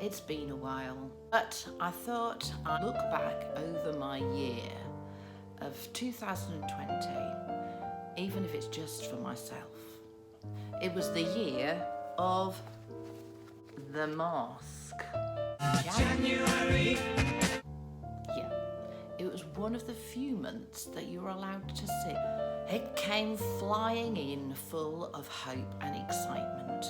It's been a while, but I thought I'd look back over my year of 2020, even if it's just for myself. It was the year of the mask. January. Yeah, it was one of the few months that you were allowed to see. It came flying in full of hope and excitement.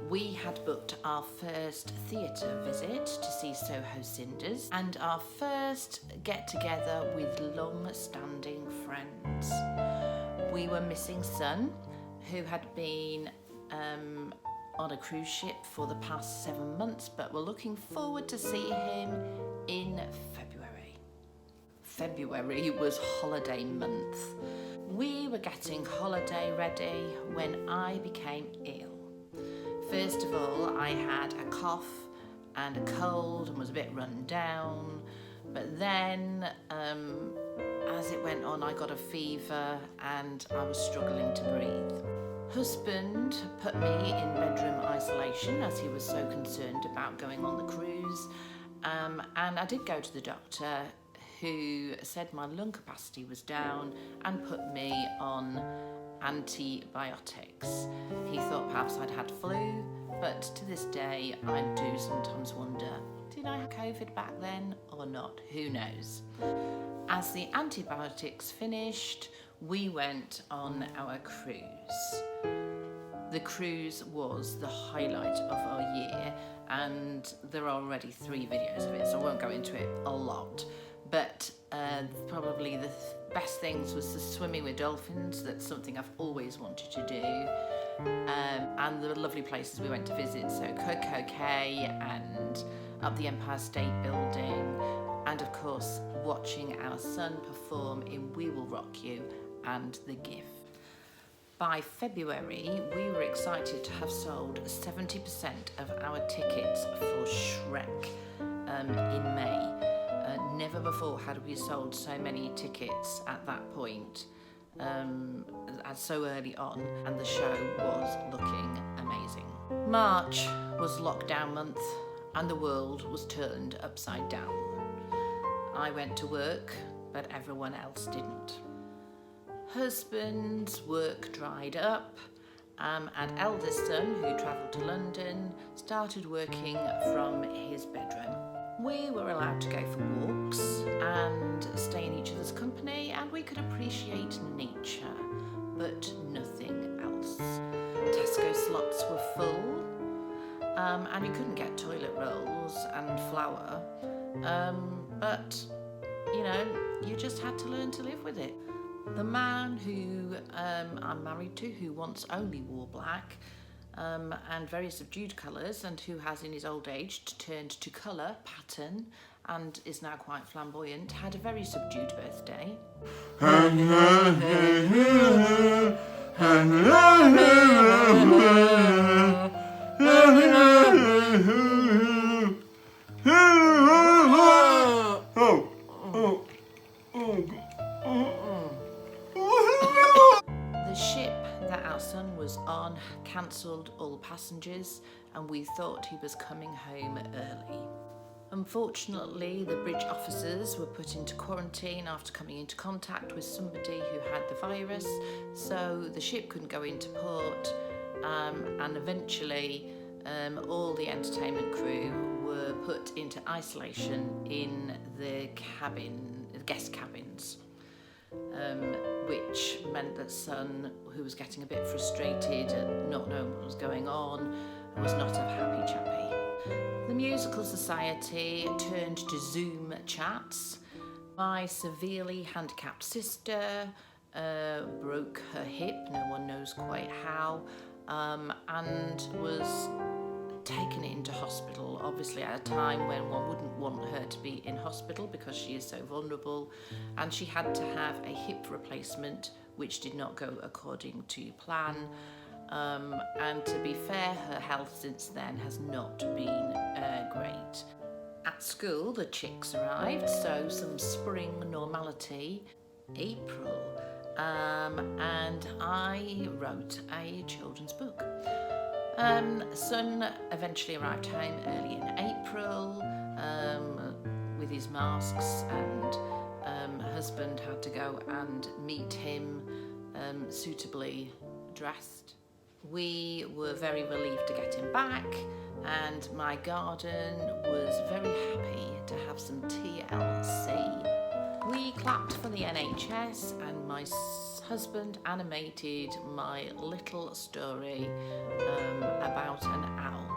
We had booked our first theatre visit to see Soho Cinders and our first get-together with long-standing friends. We were missing Son, who had been on a cruise ship for the past 7 months, but we're looking forward to see him in February. February was holiday month. We were getting holiday ready when I became ill. First of all, I had a cough and a cold and was a bit run down, but then as it went on, I got a fever and I was struggling to breathe. Husband put me in bedroom isolation as he was so concerned about going on the cruise, and I did go to the doctor, who said my lung capacity was down and put me on antibiotics. He thought perhaps I'd had flu, but to this day I do sometimes wonder, did I have COVID back then or not? Who knows? As the antibiotics finished, we went on our cruise. The cruise was the highlight of our year, and there are already 3 videos of it, so I won't go into it a lot. But probably the best things was the swimming with dolphins. That's something I've always wanted to do. And the lovely places we went to visit, so Coco Cay and up the Empire State Building, and of course watching our son perform in We Will Rock You and The Gift. By February, we were excited to have sold 70% of our tickets for Shrek in May. Never before had we sold so many tickets at that point, so early on, and the show was looking amazing. March was lockdown month and the world was turned upside down. I went to work, but everyone else didn't. Husband's work dried up, and eldest son, who travelled to London, started working from his bedroom. We were allowed to go for walks and stay in each other's company, and we could appreciate nature, but nothing else. Tesco slots were full, and you couldn't get toilet rolls and flour, but you know, you just had to learn to live with it. The man who I'm married to, who once only wore black and very subdued colours, and who has in his old age turned to colour, pattern, and is now quite flamboyant, had a very subdued birthday. The ship that our son was on cancelled all passengers, and we thought he was coming home early. Unfortunately, the bridge officers were put into quarantine after coming into contact with somebody who had the virus, so the ship couldn't go into port, and eventually all the entertainment crew were put into isolation in the guest cabins. Which meant that Son, who was getting a bit frustrated at not knowing what was going on, was not a happy chappy. The Musical Society turned to Zoom chats. My severely handicapped sister broke her hip, no one knows quite how, and was taken into hospital, obviously at a time when one wouldn't want her to be in hospital because she is so vulnerable, and she had to have a hip replacement which did not go according to plan, and to be fair, her health since then has not been great. At school the chicks arrived, so some spring normality. April, and I wrote a children's book. Son eventually arrived home early in April with his masks, and husband had to go and meet him suitably dressed. We were very relieved to get him back, and my garden was very happy to have some TLC. We clapped for the NHS, and my husband animated my little story about an owl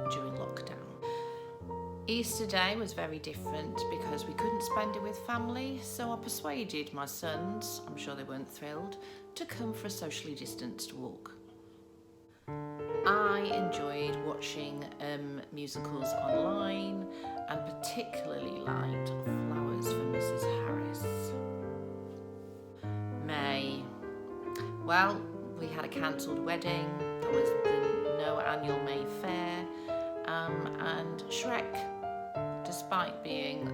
during lockdown. Easter Day was very different because we couldn't spend it with family, so I persuaded my sons, I'm sure they weren't thrilled, to come for a socially distanced walk. I enjoyed watching musicals online, and particularly liked Flowers for Mrs. Harris. May. Well, we had a cancelled wedding, there was no annual May fair, and Shrek, despite being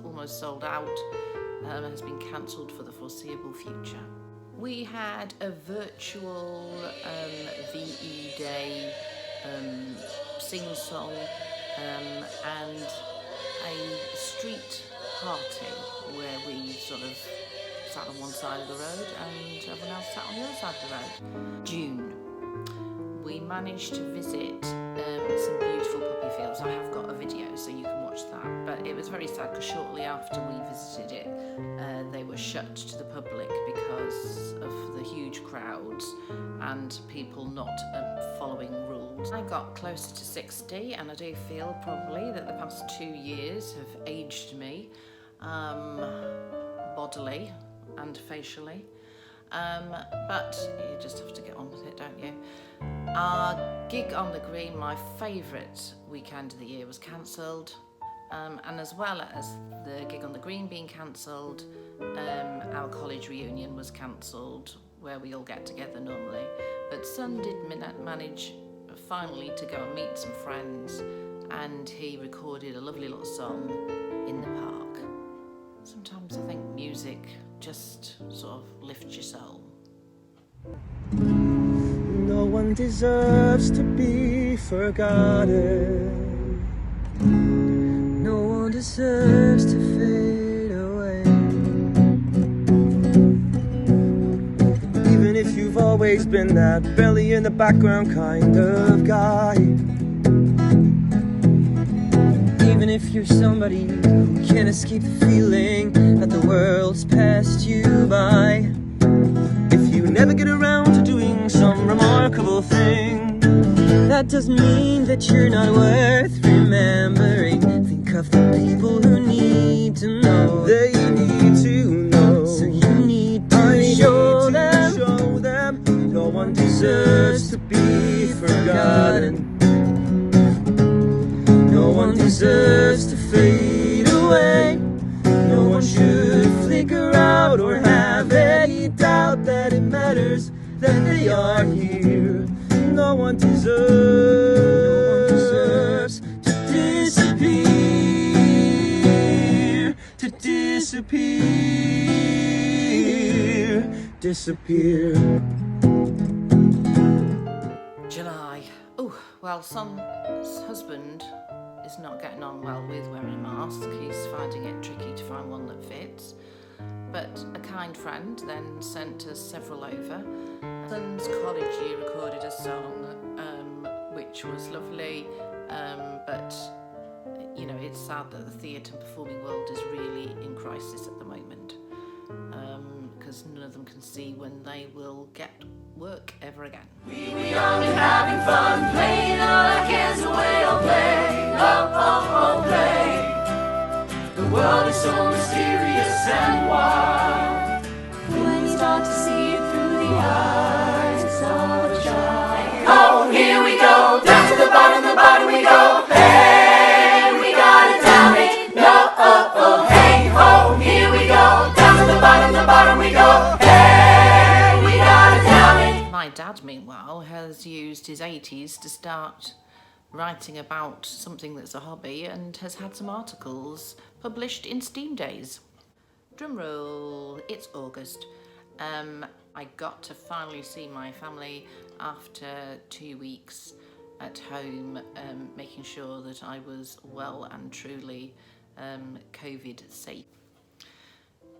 almost sold out, has been cancelled for the foreseeable future. We had a virtual VE Day sing-song and a street party where we sort of sat on one side of the road and everyone else sat on the other side of the road. June. We managed to visit some beautiful poppy fields. I have got a video so you can watch that, but it was very sad because shortly after we visited it they were shut to the public because of the huge crowds and people not following rules. I got closer to 60 and I do feel probably that the past 2 years have aged me bodily and facially. But you just have to get on with it, don't you? Our gig on the Green, my favourite weekend of the year, was cancelled. And as well as the gig on the Green being cancelled, our college reunion was cancelled, where we all get together normally. But Son did manage finally to go and meet some friends, and he recorded a lovely little song in the park. Sometimes I think music just sort of lifts your soul. No one deserves to be forgotten. No one deserves to fade away. Even if you've always been that belly in the background kind of guy. Even if you're somebody who can't escape the feeling that the world's passed you by. If you never get around to doing some remarkable thing, that doesn't mean that you're not worth remembering. Think of the people who need to know. They need to know. So you need to show them. No one deserves to be forgotten. No one deserves to fade away. No one should flicker out or have any doubt that it matters that they are here. No one deserves to disappear, disappear. July. Oh, well, Son's husband is not getting on well with wearing a mask. He's finding it tricky to find one that fits. But a kind friend then sent us several over. Son's college year recorded a song which was lovely, but you know, it's sad that the theatre and performing world is really in crisis at the moment, because none of them can see when they will get work ever again. We were young and having fun, playing all our cares away, oh play, oh play. The world is so mysterious and wild when you start to see it through the eyes of a child. Oh, here we go, down to the bottom we go. Hey, we gotta down it, no, oh, hey, ho. Here we go, down to the bottom we go. Hey, we gotta down it. My dad, meanwhile, has used his 80s to start writing about something that's a hobby and has had some articles published in Steam Days. Drum roll, it's August. I got to finally see my family. after 2 weeks at home, making sure that I was well and truly COVID safe.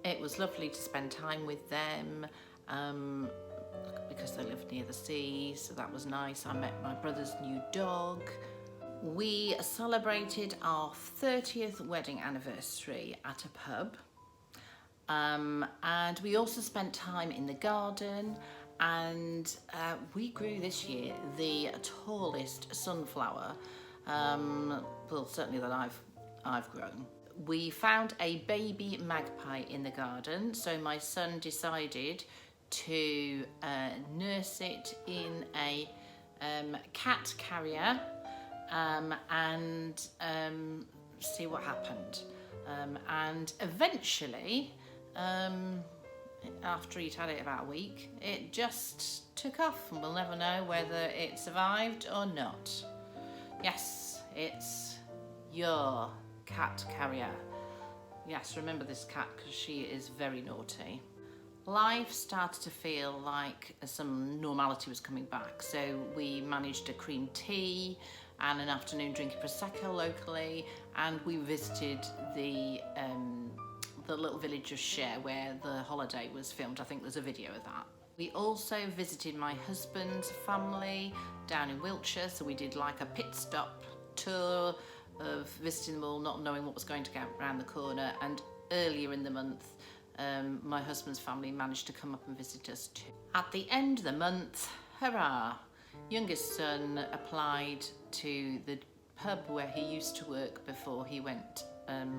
It was lovely to spend time with them because they live near the sea, so that was nice. I met my brother's new dog. We celebrated our 30th wedding anniversary at a pub, and we also spent time in the garden, and we grew this year the tallest sunflower, well, certainly that I've grown. We found a baby magpie in the garden, so my son decided to nurse it in a cat carrier and see what happened. And eventually, after he'd had it about a week, it just took off, and we'll never know whether it survived or not. Yes, it's your cat carrier. Yes, remember this cat because she is very naughty. Life started to feel like some normality was coming back, so we managed a cream tea and an afternoon drink of Prosecco locally, and we visited the little village of Cher where the holiday was filmed. I think there's a video of that. We also visited my husband's family down in Wiltshire, so we did like a pit stop tour of visiting them all, not knowing what was going to go around the corner. And earlier in the month, my husband's family managed to come up and visit us too. At the end of the month, hurrah, youngest son applied to the pub where he used to work before he went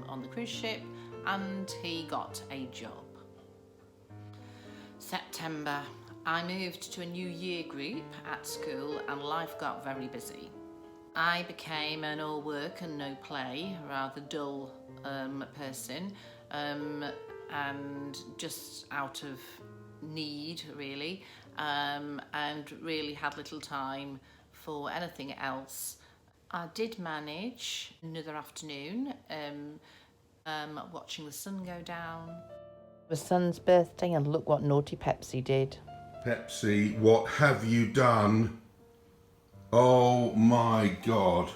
on the cruise ship, and he got a job. September, I moved to a new year group at school, and life got very busy. I became an all work and no play, rather dull person, and just out of need really, and really had little time for anything else. I did manage another afternoon watching the sun go down. It was son's birthday, and look what naughty Pepsi did. Pepsi, what have you done? Oh my God.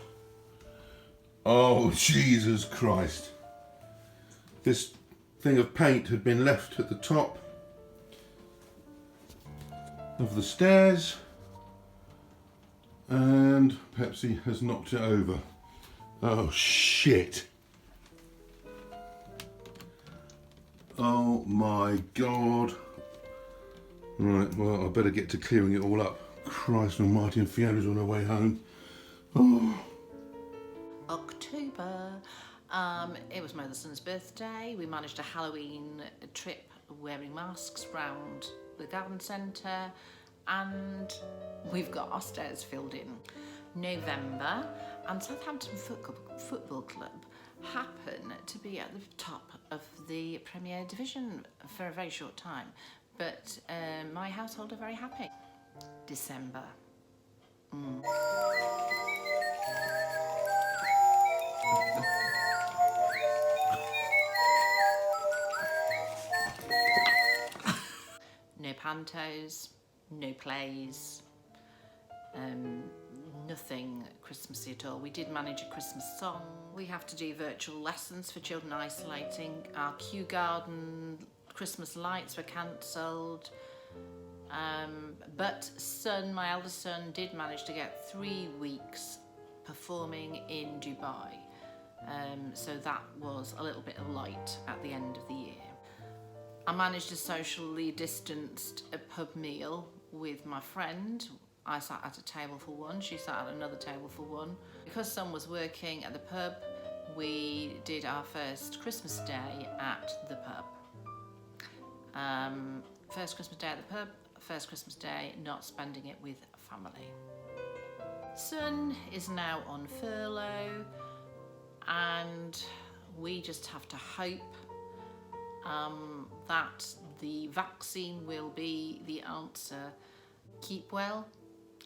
Oh, Jesus Christ. This thing of paint had been left at the top of the stairs, and Pepsi has knocked it over. Oh shit. Oh my God. Right, well, I better get to clearing it all up. Christ almighty, and Fiona's on her way home. Oh. October. It was my other son's birthday. We managed a Halloween trip wearing masks round the garden centre, and we've got our stairs filled in. November, and Southampton Football Club happen to be at the top of the Premier Division for a very short time, but my household are very happy. December. No pantos, no plays, nothing Christmassy at all. We did manage a Christmas song. We have to do virtual lessons for children isolating. Our Kew Garden Christmas lights were cancelled. But my eldest son did manage to get 3 weeks performing in Dubai. So that was a little bit of light at the end of the year. I managed a socially distanced pub meal with my friend. I sat at a table for one, she sat at another table for one. Because son was working at the pub, we did our first Christmas day at the pub. First Christmas day at the pub, first Christmas day not spending it with family. Son is now on furlough, and we just have to hope that the vaccine will be the answer. Keep well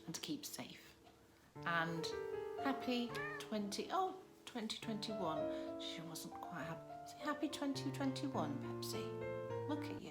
and keep safe. And happy 2021. She wasn't quite happy. Say happy 2021, Pepsi. Look at you.